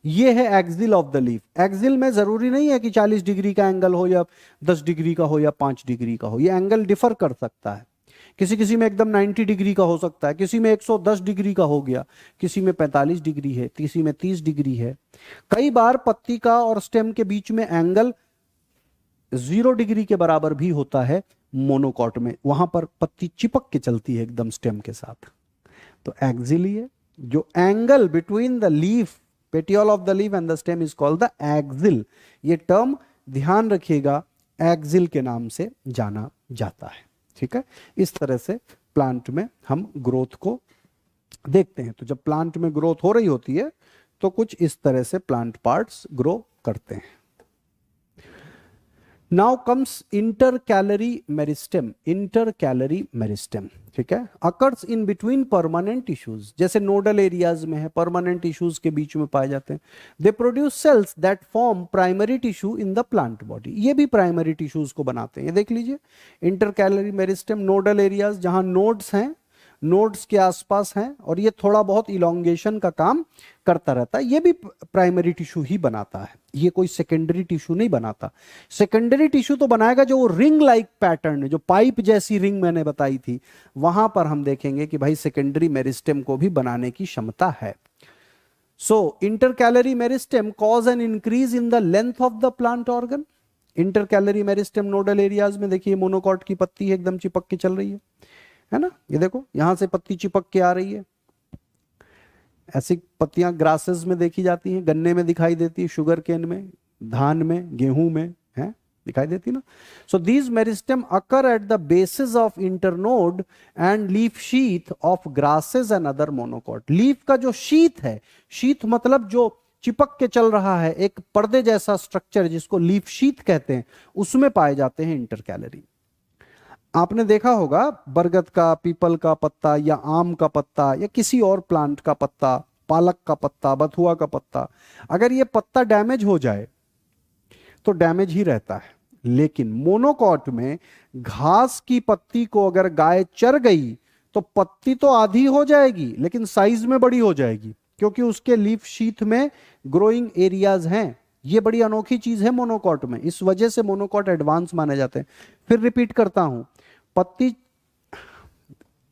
ये है axil of the leaf. Axil में जरूरी नहीं है कि 40 डिग्री का एंगल हो या 10 डिग्री का हो या 5 डिग्री का हो, ये एंगल डिफर कर सकता है। किसी किसी में एकदम 90 डिग्री का हो सकता है, किसी में 110 डिग्री का हो गया, किसी में 45 डिग्री है, किसी में 30 डिग्री है। कई बार पत्ती का और स्टेम के बीच में एंगल 0 डिग्री के बराबर भी होता है मोनोकॉट में, वहां पर पत्ती चिपक के चलती है एकदम स्टेम के साथ। तो एक्सिल ही है, जो angle between the leaf, petiole of the leaf and the stem is called the axil. ये टर्म ध्यान रखिएगा, एक्सिल के नाम से जाना जाता है, ठीक है। इस तरह से प्लांट में हम ग्रोथ को देखते हैं। तो जब प्लांट में ग्रोथ हो रही होती है तो कुछ इस तरह से प्लांट पार्ट्स ग्रो करते हैं। Now comes intercalary meristem. Intercalary meristem, ठीक है, occurs in between permanent tissues. जैसे नोडल एरियाज में है, परमानेंट टिश्यूज के बीच में पाए जाते हैं। They produce cells that form primary tissue in the plant body. ये भी प्राइमरी टिश्यूज को बनाते हैं। ये देख लीजिए, इंटरकैलरी मेरिस्टेम, नोडल एरियाज जहां नोड्स हैं, नोड्स के आसपास हैं, और ये थोड़ा बहुत इलोंगेशन का काम करता रहता है। ये भी प्राइमरी टिश्यू ही बनाता है, ये कोई सेकेंडरी टिश्यू नहीं बनाता। सेकेंडरी टिश्यू तो बनाएगा जो रिंग लाइक पैटर्न, जो पाइप जैसी रिंग मैंने बताई थी, वहां पर हम देखेंगे कि भाई सेकेंडरी मेरिस्टेम को भी बनाने की क्षमता है। So intercalary meristem cause an increase in the length of the plant organ. Intercalary meristem nodal areas में देखिए, मोनोकॉट की पत्ती एकदम चिपक के चल रही है ना, ये देखो यहां से पत्ती चिपक के आ रही है। ऐसी पत्तियां ग्रासेस में देखी जाती हैं, गन्ने में दिखाई देती है, शुगर केन में, धान में, गेहूं में है दिखाई देती ना। So these meristem occur at the basis of internode and leaf sheath of grasses and other monocot. Leaf का जो शीथ है, शीथ मतलब जो चिपक के चल रहा है, एक पर्दे जैसा स्ट्रक्चर जिसको लीफ शीथ कहते हैं, उसमें पाए जाते हैं इंटरकैलरी। आपने देखा होगा बरगद का, पीपल का पत्ता या आम का पत्ता या किसी और प्लांट का पत्ता, पालक का पत्ता, बथुआ का पत्ता, अगर ये पत्ता डैमेज हो जाए तो डैमेज ही रहता है। लेकिन मोनोकॉट में घास की पत्ती को अगर गाय चर गई तो पत्ती तो आधी हो जाएगी लेकिन साइज में बड़ी हो जाएगी, क्योंकि उसके लीफ शीथ में ग्रोइंग एरियाज हैं। ये बड़ी अनोखी चीज है मोनोकॉट में, इस वजह से मोनोकॉट एडवांस माने जाते हैं। फिर रिपीट करता हूं, पत्ती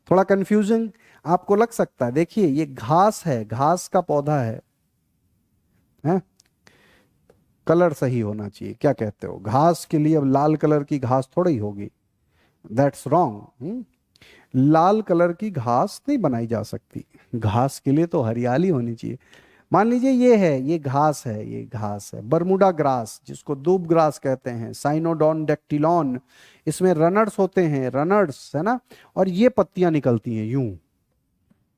थोड़ा कंफ्यूजिंग आपको लग सकता है। देखिए ये घास है, घास का पौधा है? कलर सही होना चाहिए, क्या कहते हो? घास के लिए अब लाल कलर की घास थोड़ी ही होगी, दैट्स रॉन्ग। लाल कलर की घास नहीं बनाई जा सकती, घास के लिए तो हरियाली होनी चाहिए। मान लीजिए ये है, ये घास है, ये घास है बर्मुडा ग्रास, जिसको दूब ग्रास कहते हैं, साइनोडॉन डेक्टिलॉन। इसमें रनर्स होते हैं, रनर्स है ना, और ये पत्तियां निकलती हैं यूं,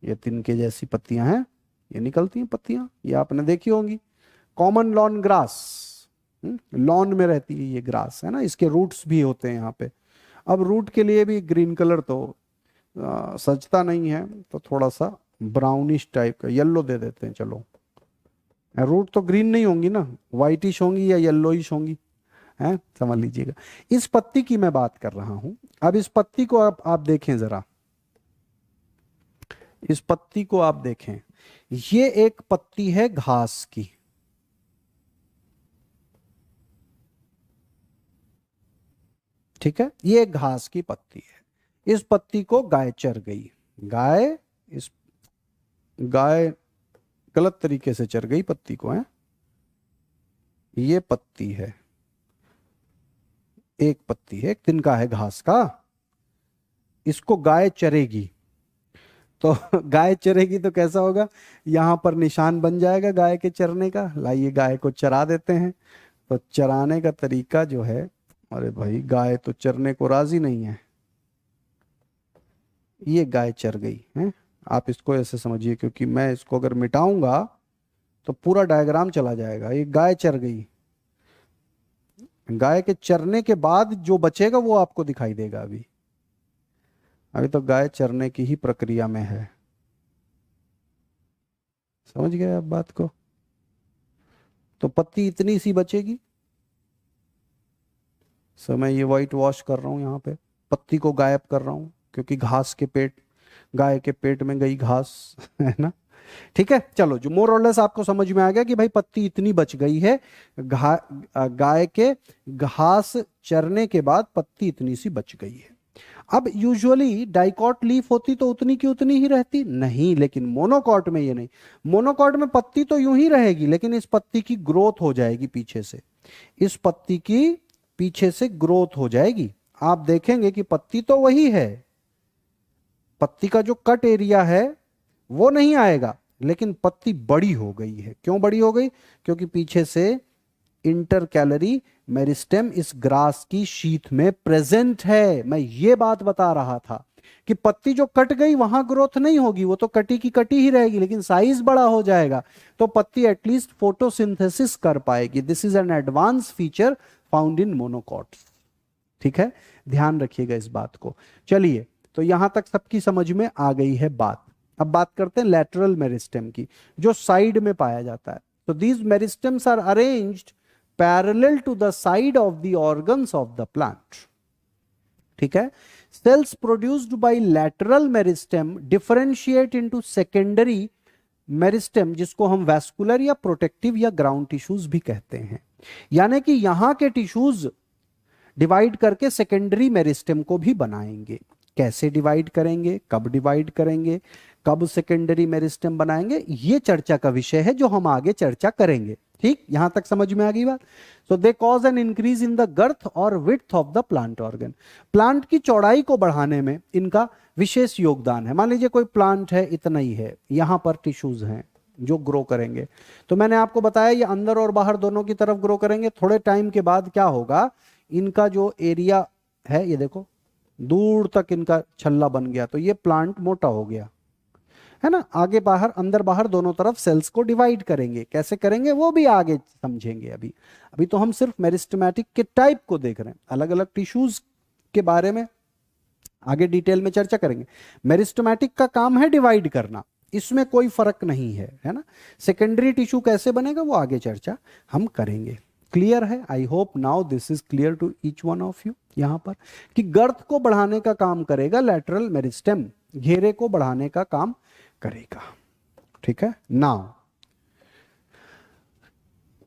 ये तिनके जैसी पत्तियां हैं, ये निकलती हैं पत्तियां, ये आपने देखी होंगी। कॉमन लॉन ग्रास, लॉन में रहती है ये ग्रास है ना, इसके रूट्स भी होते हैं यहाँ पे। अब रूट के लिए भी ग्रीन कलर तो सजता नहीं है, तो थोड़ा सा ब्राउनिश टाइप का येलो दे देते हैं, चलो। रूट तो ग्रीन नहीं होंगी ना, व्हाइटिश होंगी या येलोइश होंगी, है, समझ लीजिएगा। इस पत्ती की मैं बात कर रहा हूं। अब इस पत्ती को आप देखें जरा, इस पत्ती को आप देखें, ये एक पत्ती है घास की, ठीक है, ये एक घास की पत्ती है। इस पत्ती को गाय चर गई, गाय, इस गाय गलत तरीके से चर गई पत्ती को, है। ये पत्ती है, एक पत्ती है, एक तिनका है घास का, इसको गाय चरेगी। तो गाय चरेगी तो कैसा होगा, यहां पर निशान बन जाएगा गाय के चरने का। लाइए गाय को चरा देते हैं। तो चराने का तरीका जो है, अरे भाई गाय तो चरने को राजी नहीं है, ये गाय चर गई है। आप इसको ऐसे समझिए, क्योंकि मैं इसको अगर मिटाऊंगा तो पूरा डायग्राम चला जाएगा। ये गाय चर गई, गाय के चरने के बाद जो बचेगा वो आपको दिखाई देगा। अभी अभी तो गाय चरने की ही प्रक्रिया में है, समझ गए आप बात को? तो पत्ती इतनी सी बचेगी। सो मैं ये व्हाइट वॉश कर रहा हूं यहाँ पे, पत्ती को गायब कर रहा हूं, क्योंकि घास के पेट, गाय के पेट में गई घास है ना। ठीक है, चलो, जो मोर और लेस आपको समझ में आ गया कि भाई पत्ती इतनी बच गई है, गाय के घास चरने के बाद पत्ती इतनी सी बच गई है। अब यूजुअली डाइकॉट लीफ होती तो उतनी की उतनी ही रहती नहीं, लेकिन मोनोकॉट में ये नहीं। मोनोकॉट में पत्ती तो यूं ही रहेगी, लेकिन इस पत्ती की ग्रोथ हो जाएगी पीछे से, इस पत्ती की पीछे से ग्रोथ हो जाएगी। आप देखेंगे कि पत्ती तो वही है, पत्ती का जो कट एरिया है वो नहीं आएगा, लेकिन पत्ती बड़ी हो गई है। क्यों बड़ी हो गई? क्योंकि पीछे से इंटरकैलरी मेरिस्टेम इस ग्रास की शीथ में प्रेजेंट है। मैं ये बात बता रहा था कि पत्ती जो कट गई वहां ग्रोथ नहीं होगी, वो तो कटी की कटी ही रहेगी, लेकिन साइज बड़ा हो जाएगा, तो पत्ती एटलीस्ट फोटोसिंथेसिस कर पाएगी। This is an advance feature found in monocots. ठीक है, ध्यान रखिएगा इस बात को। चलिए, तो यहां तक सबकी समझ में आ गई है बात। अब बात करते हैं लैटरल मेरिस्टेम की, जो साइड में पाया जाता है। तो these meristems are arranged parallel to the side of the organs of the plant. ठीक है, cells produced by lateral meristem differentiate into secondary meristem, जिसको हम वैस्कुलर या प्रोटेक्टिव या ग्राउंड टिश्यूज भी कहते हैं। यानी कि यहां के टिश्यूज डिवाइड करके सेकेंडरी मेरिस्टेम को भी बनाएंगे। कैसे डिवाइड करेंगे, कब डिवाइड करेंगे, कब सेकेंडरी मेरिस्टेम बनाएंगे, ये चर्चा का विषय है जो हम आगे चर्चा करेंगे। ठीक, यहां तक समझ में आ गई बात? So they cause an increase in the girth और width of the plant organ. Plant की चौड़ाई को बढ़ाने में इनका विशेष योगदान है। मान लीजिए कोई प्लांट है, इतना ही है, यहां पर टिश्यूज हैं जो ग्रो करेंगे। तो मैंने आपको बताया ये अंदर और बाहर दोनों की तरफ ग्रो करेंगे। थोड़े टाइम के बाद क्या होगा, इनका जो एरिया है, ये देखो दूर तक इनका छल्ला बन गया, तो ये प्लांट मोटा हो गया, है ना। आगे बाहर, अंदर बाहर दोनों तरफ सेल्स को डिवाइड करेंगे। कैसे करेंगे वो भी आगे समझेंगे। अभी अभी तो हम सिर्फ मेरिस्टेमेटिक के टाइप को देख रहे हैं, अलग अलग टिश्यूज के बारे में आगे डिटेल में चर्चा करेंगे। मेरिस्टेमेटिक का काम है डिवाइड करना, इसमें कोई फर्क नहीं है ना। सेकेंडरी टिश्यू कैसे बनेगा वो आगे चर्चा हम करेंगे। क्लियर है? I hope now this is clear to each one of you. यहां पर कि गर्थ को बढ़ाने का काम करेगा लैटरल मेरिस्टेम, घेरे को बढ़ाने का काम करेगा। ठीक है। Now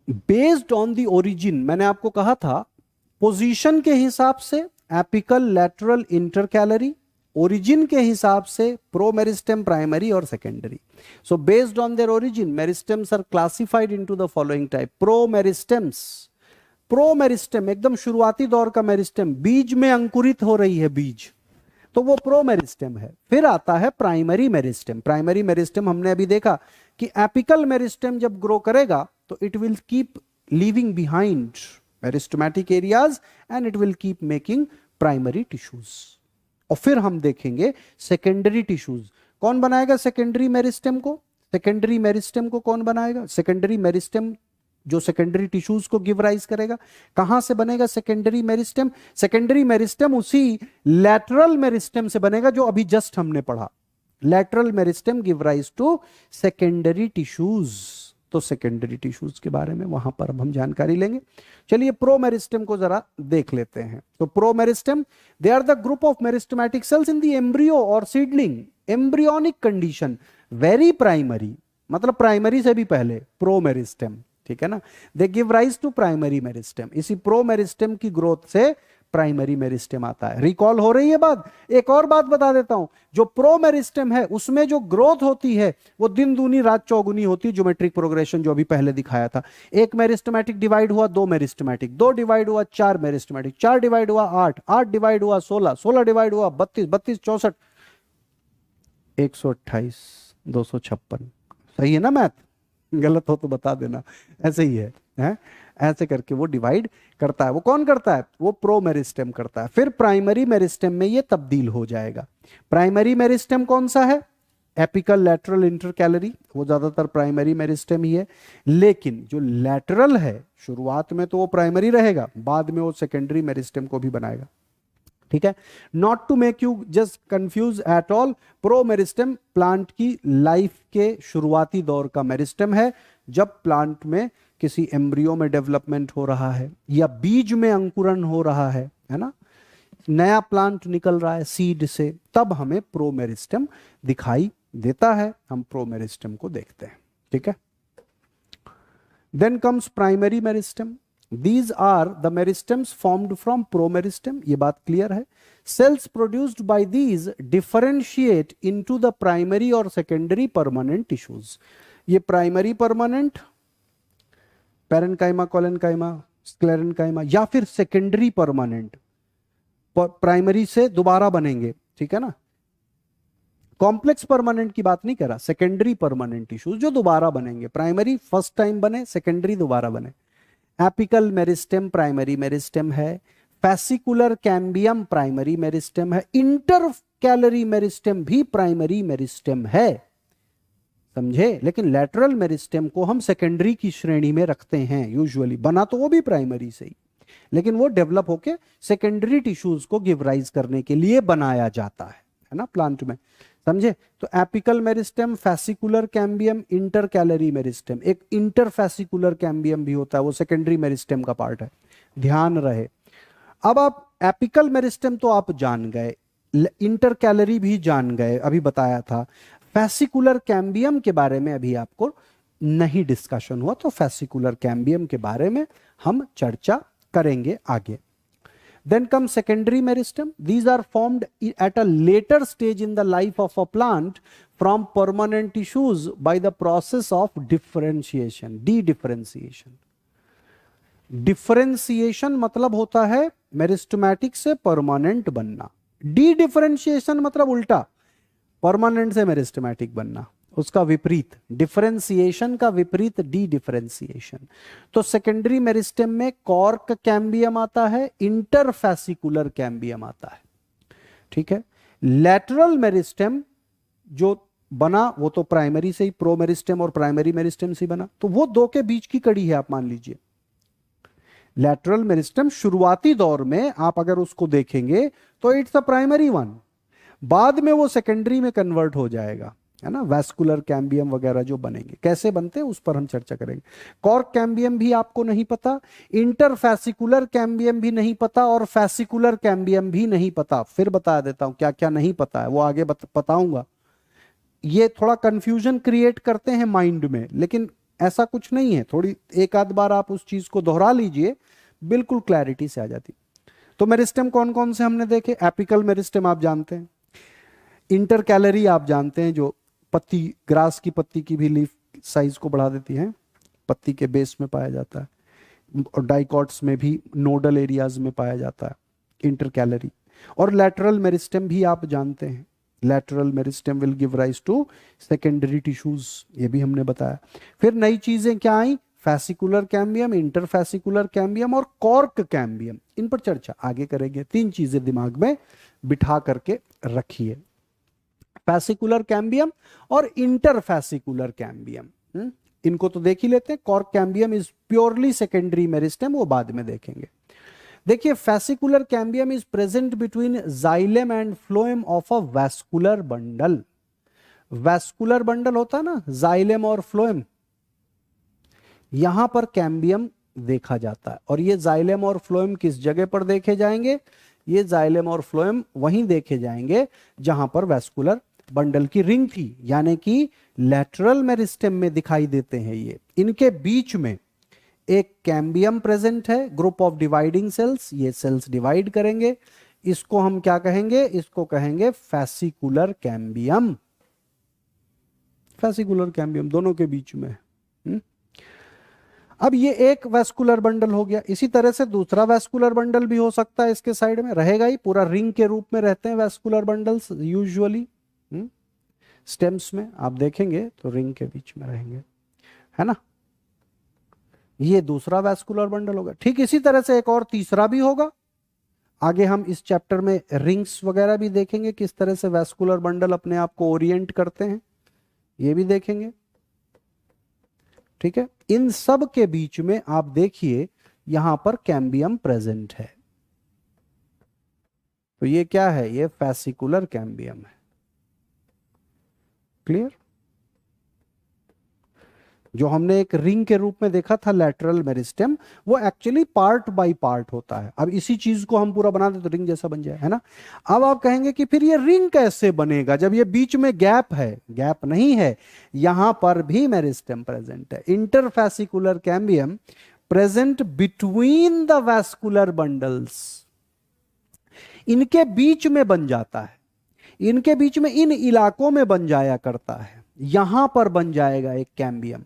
based on the origin, मैंने आपको कहा था पोजीशन के हिसाब से एपिकल, लैटरल, इंटरकैलरी, ओरिजिन के हिसाब से प्रो मेरिस्टेम, प्राइमरी और secondary. So based on their origin meristems are classified into the following type. Promeristems, promeristem एकदम शुरुआती दौर का मेरिस्टेम, बीज में अंकुरित हो रही है बीज, तो वो प्रो मेरिस्टेम है। फिर आता है प्राइमरी मेरिस्टेम। प्राइमरी मेरिस्टेम हमने अभी देखा कि एपिकल मेरिस्टेम जब ग्रो करेगा तो it will keep leaving behind meristematic areas and it will keep making primary tissues. और फिर हम देखेंगे सेकेंडरी टिश्यूज। कौन बनाएगा सेकेंडरी मेरिस्टेम को? सेकेंडरी मेरिस्टेम को कौन बनाएगा? सेकेंडरी मेरिस्टेम जो सेकेंडरी टिश्यूज को गिव राइज करेगा। कहां से बनेगा सेकेंडरी मेरिस्टेम? सेकेंडरी मेरिस्टेम उसी लैटरल मेरिस्टेम से बनेगा जो अभी जस्ट हमने पढ़ा। Lateral meristem give rise to secondary tissues. तो सेकेंडरी टिश्यूज के बारे में वहां पर अब हम जानकारी लेंगे। चलिए प्रो मेरिस्टेम को जरा देख लेते हैं। तो promeristem, they are the group of meristematic cells in the embryo और seedling, embryonic condition, very primary, मतलब प्राइमरी से भी पहले प्रो मेरिस्टेम, ठीक है ना। They give rise to primary meristem. इसी प्रो मेरिस्टेम की ग्रोथ से प्राइमरी मेरिस्टेम आता है। रिकॉल हो रही है बात? एक और बात बता देता हूं, जो प्रो मेरिस्टेम है उसमें जो ग्रोथ होती है वो दिन दूनी रात चौगुनी होती है। ज्योमेट्रिक प्रोग्रेशन जो अभी पहले दिखाया था, एक मेरिस्टेमेटिक डिवाइड हुआ, दो मेरिस्टेमेटिक, दो डिवाइड हुआ, चार मेरिस्टेमेटिक, चार डिवाइड हुआ, आठ, आठ डिवाइड हुआ, 16, 16 डिवाइड हुआ, 32, 32, 64, 128, 256। सही है ना मैथ? गलत हो तो बता देना, ऐसे ही है? ऐसे करके वो डिवाइड करता है। वो कौन करता है? वो प्रो मेरिस्टेम करता है। फिर प्राइमरी मेरिस्टेम में ये तब्दील हो जाएगा। प्राइमरी मेरिस्टेम कौन सा है? एपिकल, लैटरल, इंटरकैलरी, वो ज्यादातर प्राइमरी मेरिस्टेम ही है। लेकिन जो लैटरल है शुरुआत में तो वो प्राइमरी रहेगा, बाद में वो सेकेंडरी मेरिस्टेम को भी बनाएगा, ठीक है। Not to make you just confuse at all, promeristem plant की लाइफ के शुरुआती दौर का मेरिस्टेम है, जब प्लांट में किसी एम्ब्रियो में डेवलपमेंट हो रहा है या बीज में अंकुरण हो रहा है ना, नया प्लांट निकल रहा है सीड से, तब हमें प्रो मेरिस्टेम दिखाई देता है। हम प्रो मेरिस्टेम को देखते हैं, ठीक है। Then comes primary meristem. These are the meristems formed from promeristem, ये बात क्लियर है। Cells produced by these differentiate into the primary और secondary permanent tissues। ये primary permanent, parenchyma, collenchyma, sclerenchyma, या फिर सेकेंडरी परमानेंट, प्राइमरी से दोबारा बनेंगे, ठीक है ना। कॉम्प्लेक्स परमानेंट की बात नहीं कर रहा, सेकेंडरी परमानेंट टिश्यूज जो दोबारा बनेंगे। प्राइमरी फर्स्ट टाइम बने, सेकेंडरी दोबारा बने। एपिकल मेरिस्टेम प्राइमरी मेरिस्टेम है, फैसिकुलर कैम्बियम प्राइमरी मेरिस्टेम है, इंटरकैलरी मेरिस्टेम भी प्राइमरी मेरिस्टेम है, समझे। लेकिन लैटरल मेरिस्टेम को हम सेकेंडरी की श्रेणी में रखते हैं यूजुअली। बना तो वो भी प्राइमरी से ही, लेकिन वो डेवलप होके सेकेंडरी टिश्यूज को गिव राइज करने के लिए बनाया जाता है ना प्लांट में, समझे। तो apical meristem, fascicular cambium, intercalary meristem, एक इंटरफैसिकुलर कैम्बियम भी होता है, वो सेकेंडरी मेरिस्टेम का पार्ट है, ध्यान रहे। अब आप एपिकल मेरिस्टेम तो आप जान गए, इंटरकैलरी भी जान गए, अभी बताया था। फैसिकुलर कैम्बियम के बारे में अभी आपको नहीं डिस्कशन हुआ, तो फैसिकुलर कैम्बियम के बारे में हम चर्चा करेंगे आगे। Then comes secondary meristem. These are formed at a later stage in the life of a plant from permanent tissues by the process of differentiation, de-differentiation. Differentiation मतलब होता है मेरिस्टेमेटिक से परमानेंट बनना, डी-डिफरेंशिएशन मतलब उल्टा, परमानेंट से meristematic बनना, उसका विपरीत। डिफरेंशिएशन का विपरीत डी डिफरेंशिएशन। तो सेकेंडरी मेरिस्टेम में कॉर्क कैम्बियम आता है, इंटरफैसिकुलर कैम्बियम आता है, ठीक है। लैटरल मेरिस्टेम जो बना वो तो प्राइमरी से ही, प्रो मेरिस्टेम और प्राइमरी मेरिस्टेम से बना, तो वो दो के बीच की कड़ी है, आप मान लीजिए। लैटरल मेरिस्टेम शुरुआती दौर में आप अगर उसको देखेंगे तो इट्स अ प्राइमरी वन, बाद में वो सेकेंडरी में कन्वर्ट हो जाएगा, है ना। वैस्कुलर कैम्बियम वगैरह जो बनेंगे, कैसे बनते हैं उस पर हम चर्चा करेंगे। कॉर्क कैम्बियम भी आपको नहीं पता, इंटरफैसिकुलर कैम्बियम भी नहीं पता, और फैसिकुलर कैम्बियम भी नहीं पता। फिर बता देता हूं क्या क्या नहीं पता है, वो आगे बताऊंगा। ये थोड़ा कंफ्यूजन क्रिएट करते हैं माइंड में, लेकिन ऐसा कुछ नहीं है। थोड़ी एक आध बार आप उस चीज को दोहरा लीजिए, बिल्कुल क्लैरिटी से आ जाती। तो मेरिस्टेम कौन कौन से हमने देखे? एपिकल मेरिस्टेम आप जानते हैं, इंटरकैलरी आप जानते हैं, जो पत्ती, ग्रास की पत्ती की भी लीफ साइज को बढ़ा देती है, पत्ती के बेस में पाया जाता है, और डाइकॉट्स में भी नोडल एरियाज में पाया जाता है इंटरकैलरी। और लैटरल मेरिस्टेम भी आप जानते हैं, lateral meristem will give rise to secondary tissues, ये भी हमने बताया। फिर नई चीजें क्या आई? फैसिकुलर कैम्बियम, इंटरफैसिकुलर कैम्बियम और कॉर्क कैम्बियम। इन पर चर्चा आगे करेंगे। 3 चीजें दिमाग में बिठा करके रखिए, फैसिकुलर कैम्बियम और इंटरफैसिकुलर कैम्बियम। इनको तो देख ही लेते हैं। Cork cambium is purely secondary meristem, वो बाद में देखेंगे। देखिए, fascicular cambium is present between xylem and phloem of a vascular bundle. Vascular bundle होता है ना, जाइलेम और फ्लोएम, यहां पर कैम्बियम देखा जाता है। और ये जाइलेम और फ्लोएम किस जगह पर देखे जाएंगे? ये जाइलेम और फ्लोएम वहीं देखे जाएंगे जहां पर वैस्कुलर बंडल की रिंग थी, यानी कि लैटरल मेरिस्टेम में दिखाई देते हैं ये। इनके बीच में एक कैम्बियम प्रेजेंट है, ग्रुप ऑफ डिवाइडिंग सेल्स, ये सेल्स डिवाइड करेंगे। इसको हम क्या कहेंगे? इसको कहेंगे फैसिकुलर कैम्बियम। फैसिकुलर कैम्बियम दोनों के बीच में। अब ये एक वैस्कुलर बंडल हो गया। इसी तरह से दूसरा वैस्कुलर बंडल भी हो सकता है, इसके साइड में रहेगा ही, पूरा रिंग के रूप में रहते हैं वैस्कुलर बंडल्स यूजुअली। स्टेम्स में आप देखेंगे तो रिंग के बीच में रहेंगे, है ना। ये दूसरा वैस्कुलर बंडल होगा। ठीक इसी तरह से एक और तीसरा भी होगा। आगे हम इस चैप्टर में रिंग्स वगैरह भी देखेंगे, किस तरह से वैस्कुलर बंडल अपने आप को ओरिएंट करते हैं, ये भी देखेंगे। ठीक है, इन सब के बीच में आप देखिए यहां पर कैम्बियम प्रेजेंट है। तो ये क्या है? ये फैसिकुलर कैम्बियम है। क्लियर? जो हमने एक रिंग के रूप में देखा था लैटरल मेरिस्टेम, वो एक्चुअली पार्ट बाय पार्ट होता है। अब इसी चीज को हम पूरा बना दे तो रिंग जैसा बन जाए, है ना। अब आप कहेंगे कि फिर ये रिंग कैसे बनेगा जब ये बीच में गैप है? गैप नहीं है, यहां पर भी मेरिस्टेम प्रेजेंट है। इंटरफैसिकुलर cambium present between the vascular bundles, इनके बीच में बन जाता है, इनके बीच में, इन इलाकों में बन जाया करता है। यहां पर बन जाएगा एक कैम्बियम,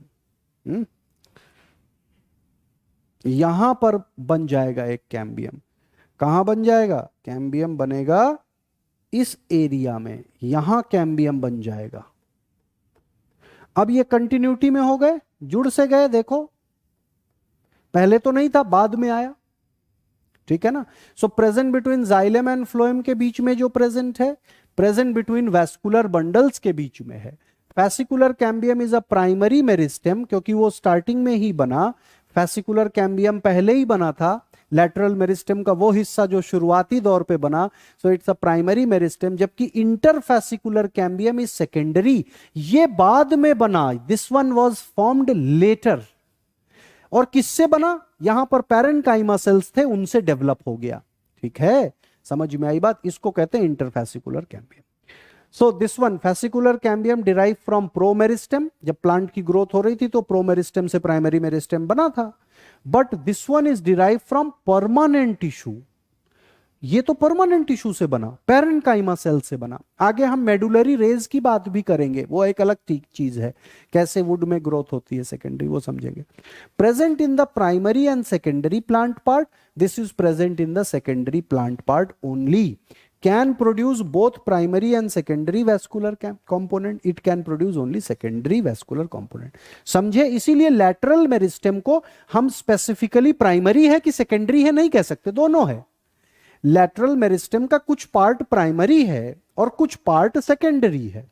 यहां पर बन जाएगा एक कैम्बियम। कहां बन जाएगा? कैम्बियम बनेगा इस एरिया में, यहां कैम्बियम बन जाएगा। अब ये कंटिन्यूटी में हो गए, जुड़ से गए। देखो, पहले तो नहीं था, बाद में आया। ठीक है ना। सो present between xylem and phloem के बीच में जो प्रेजेंट है, प्रेजेंट बिटवीन वैस्कुलर बंडल्स के बीच में है। Fascicular cambium is a primary meristem, क्योंकि वो स्टार्टिंग में ही बना। फैसिकुलर कैम्बियम पहले ही बना था, लैटरल मेरिस्टेम का वो हिस्सा जो शुरुआती दौर पे बना। So it's a primary meristem. जबकि इंटरफैसिकुलर कैम्बियम इज सेकेंडरी, ये बाद में बना। This one was formed later. और किससे बना? यहां पर पैरेन्काइमा सेल्स थे, उनसे डेवलप हो गया। ठीक है, समझ में आई बात? इसको कहते हैं interfascicular cambium. So this one fascicular cambium derive from promeristem. जब प्लांट की ग्रोथ हो रही थी तो प्रोमेरिस्टेम से प्राइमरी मेरिस्टेम बना था। But this one is derive from permanent tissue. ये तो परमानेंट टिश्यू से बना, पैरेन्काइमा सेल से बना। आगे हम मेडुलरी रेज की बात भी करेंगे, वो एक अलग चीज है, कैसे वुड में ग्रोथ होती है सेकेंडरी, वो समझेंगे। Present in the primary and secondary plant part, this is present in the secondary plant part only. Can produce both primary and secondary vascular component, it can produce only secondary vascular component. समझे? इसीलिए lateral meristem को हम specifically primary है कि secondary है नहीं कह सकते, दोनों है। लैटरल मेरिस्टेम का कुछ पार्ट प्राइमरी है और कुछ पार्ट सेकेंडरी है।